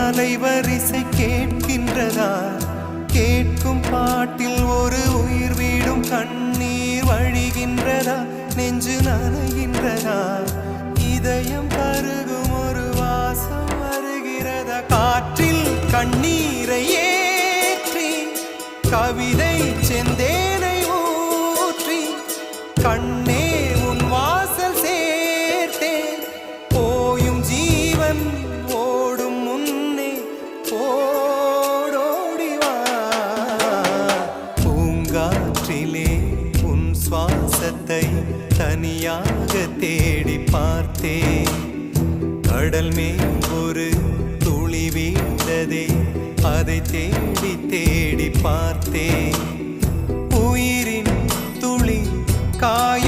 அலைவரிசை கேட்கின்றதா? கேட்கும் பாட்டில் ஒரு உயிர் வீடும் கண்ணீர் வழிகின்றதா? நெஞ்சு நனைகின்றதா? இதயம் கருகும் ஒரு வாசம் வருகிறதா? காற்றில் கண்ணீரை ஏற்றி கவிதை செந்தேனை ஊற்றி கண்ணே உன் வாசல் சேர்த்தேன். போயும் ஜீவன் ஓடும் முன்னே ஓடோடிவா. பூங்காற்றிலே உன் சுவாசத்தை தனியாக தேடி பார்த்தேன். கடல் மேல் ஒரு துளி வீழ்ந்ததே, அதை தேடி தேடி பார்த்தேன். உயிரின் துளி காய